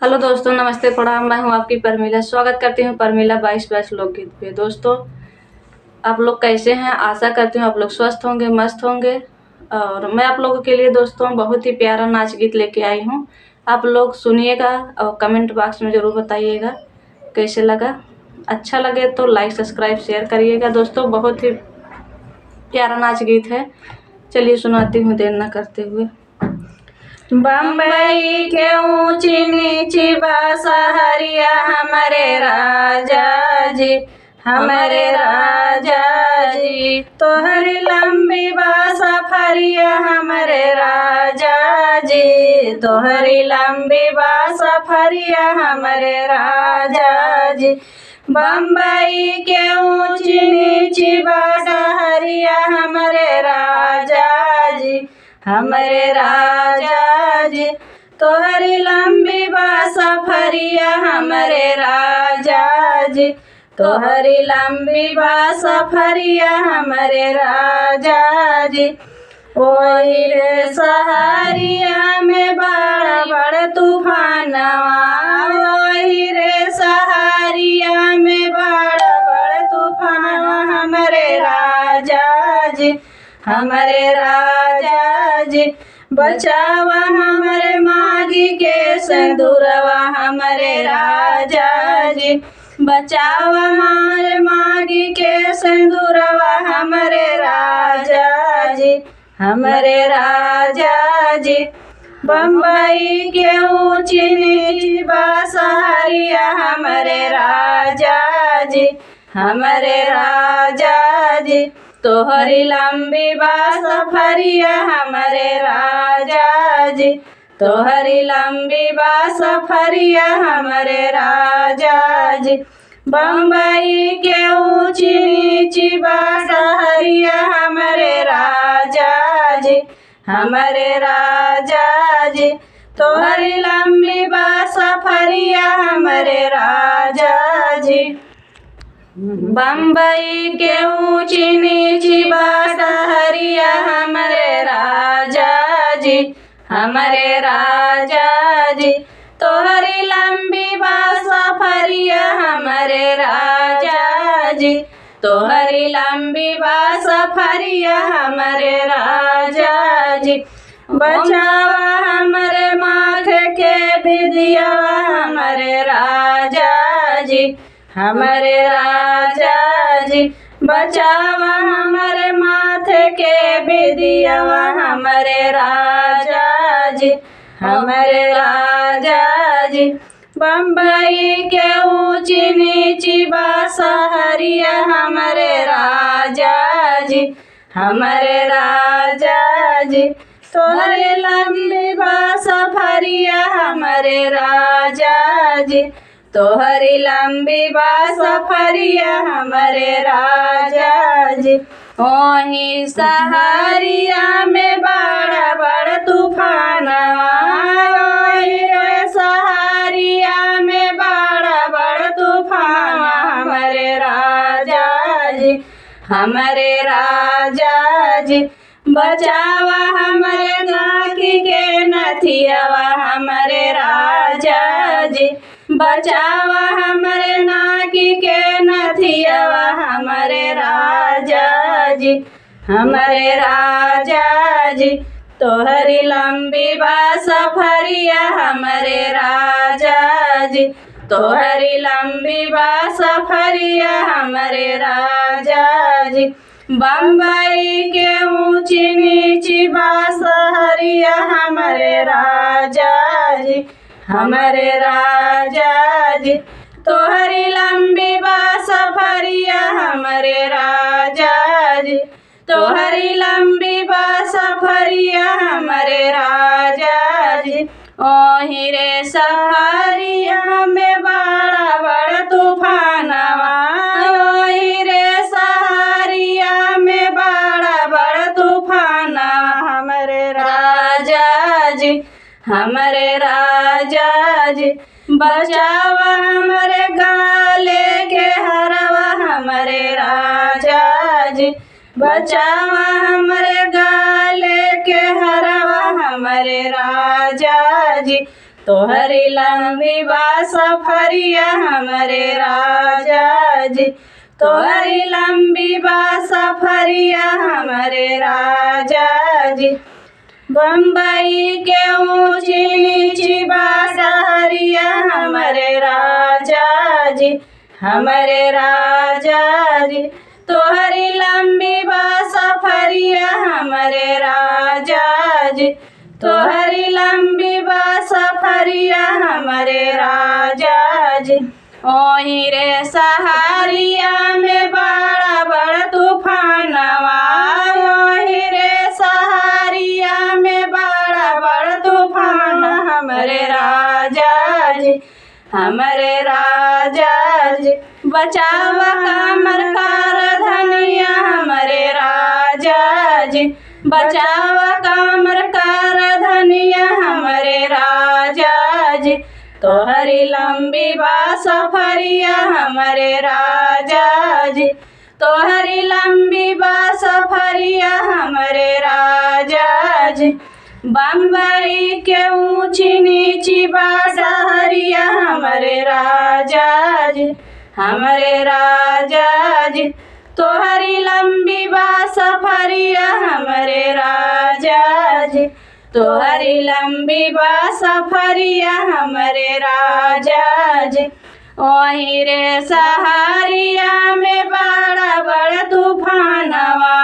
Hello दोस्तों, नमस्ते प्रणाम। मैं हूं आपकी परमिला। स्वागत करती हूं परमिला 22 लोकगीत पे। दोस्तों, आप लोग कैसे हैं? आशा करती हूं आप लोग स्वस्थ होंगे, मस्त होंगे। और मैं आप लोगों के लिए दोस्तों बहुत ही प्यारा नाच गीत लेके आई हूं। आप लोग सुनिएगा और कमेंट बॉक्स में ज़रूर बताइएगा कैसे लगा। अच्छा लगे तो लाइक, सब्सक्राइब, शेयर करिएगा। दोस्तों, बहुत ही प्यारा नाच गीत है। चलिए सुनाती हूँ देर न करते हुए। बम्बई के ऊंची नीची बासहरिया हमारे राजा जी, हमारे राजा जी। तोहरी लंबी बासफरिया हमारे राजा जी, तोहरी लंबी बासफरिया हमारे राजा जी। बम्बई के ऊंची नीची बासहरिया हमारे राजा जी, हमारे राजा जी। तोहरी लंबी बासफरिया हमारे राजा जी, तोहरी लंबी बासफरिया हमारे राजा जी। ओही रे सहारिया में बड़ा बड़ तूफानवा, ओही रे सहारिया में बड़ा बड़ तूफानवा हमारे राजा जी, हमारे राजा जी। बचावा हमारे मागी के सिंदूरवा हमारे राजा जी, बचावा हमारे मागी के सिंदूरवा हमारे राजा जी, हमारे राजा जी। बम्बई के ऊंची नीची बासहरिया हमारे राजा जी, हमारे राजा जी। तोहरी लंबी बासफरिया हमारे राजा जी, तोहरी लंबी बासफरिया हमारे राजा जी। बम्बई के ऊंची नीची बासहरिया हमारे राजा जी, हमारे राजा जी। तोहरी लंबी बासफरिया हमारे राजा जी। बम्बई के ऊंची नीची बासहरिया हमारे राजा जी, हमारे राजा जी। तोहरी लंबी बासफरिया हमारे राजा जी, तोहरी लंबी बासफरिया हमारे राजा जी। बचावा हमारे माथे के विदियावा हमारे राजा जी, हमारे राजा जी। बचावा हमारे माथे के विदियावा हमारे राजा जी, हमारे राजा जी। बम्बई के ऊंची नीची बासहरिया हमारे राजा जी, हमारे राजा जी। तोहरी लंबी बासफरिया हमारे राजा जी, तोहरी लंबी बासफरिया हमारे राजा जी। ओही सहारिया में बड़ा बड़ तूफानवा, ओही रे सहारिया में बड़ा बड़ तूफानवा हमारे राजा जी, हमारे राजा जी। बचावा हमारे नाकी के नथियावा हमारे राजा जी, बचावा हमारे नाकी के नथियावा हमारे राजा जी, हमारे राजा जी। तोहरी लंबी बासफरिया हमारे राजा जी, तोहरी लंबी बासफरिया हमारे राजा जी। बम्बई के ऊंची नीची बासहरिया हमारे राजा जी, हमारे राजा जी। तोहरी लंबी बासफरिया हमारे राजा जी, तोहरी लंबी बासफरिया हमारे राजा जी। ओही रे सहारिया में बड़ा बड़ तूफानवा, ओही रे सहारिया में बड़ा बड़ तूफानवा हमारे राजा जी, हमारे राजा जी। बचावा हमारे गाले के हरवा हमारे राजा जी, बचावा हमारे गाले के हरवा हमारे राजा जी। तोहरी लंबी बा सफरिया हमरे राजा जी, तोहरी लंबी बा सफरिया हमरे राजा जी। बम्बई के ऊंची नीची बा शहरिया हमरे राजा जी, हमरे राजा जी। तोहरी लंबी बा सफरिया हमरे राजा जी, तोहरी लंबी बा सफरिया हमरे राजा जी। ओही रे सहारिया में बड़ा बड़ा तूफानवा, ओही रे सहारिया में बड़ा बड़ा तूफान हमरे राजा जी, हमरे राजा जी। बचाव कमर कर धनिया हमरे राजा जी, बचाव कमर कर धनिया हमरे राजा जी। तोहरी लंबी बा सफरिया हमरे राजा जी, तोहरी लंबी बा सफरिया हमरे राजा जी। बम्बई के ऊंची नीची बा शहरिया हमरे राजा जी, हमरे राजा जी। तोहरी लंबी बा सफरिया हमरे राजा जी, तोहरी लंबी बा सफरिया हमरे राजा जी। वही रे सहारिया में बड़ा बड़ा तूफानवा,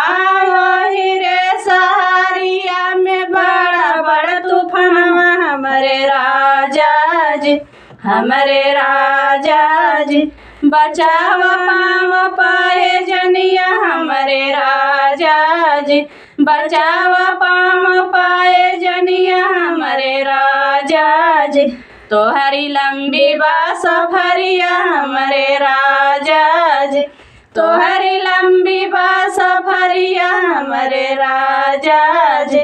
वही रे सहारिया में बड़ा बड़ा तूफानवा हमरे राजा जी, हमरे राजा जी। बचाव पाव पाए जनिया हमरे राजा जी, बचाव पाव पाए जनिया हमरे राजा जी। तोहरी लंबी बा सफरिया हमरे राजा जी, तोहरी लंबी बा सफरिया हमरे राजा जी।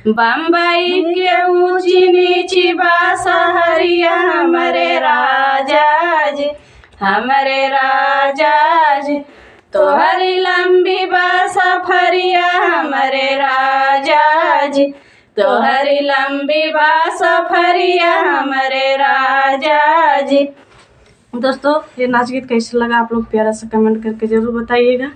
बम्बई के ऊंची नीची बा शहरिया हमरे राजा जी, हमरे राजा जी। तोहरी लंबी बा सफरिया हमरे राजा जी, तोहरी लंबी बा सफरिया हमरे राजा जी। दोस्तों ये नाच गीत कैसे लगा आप लोग प्यारा सा कमेंट करके ज़रूर बताइएगा।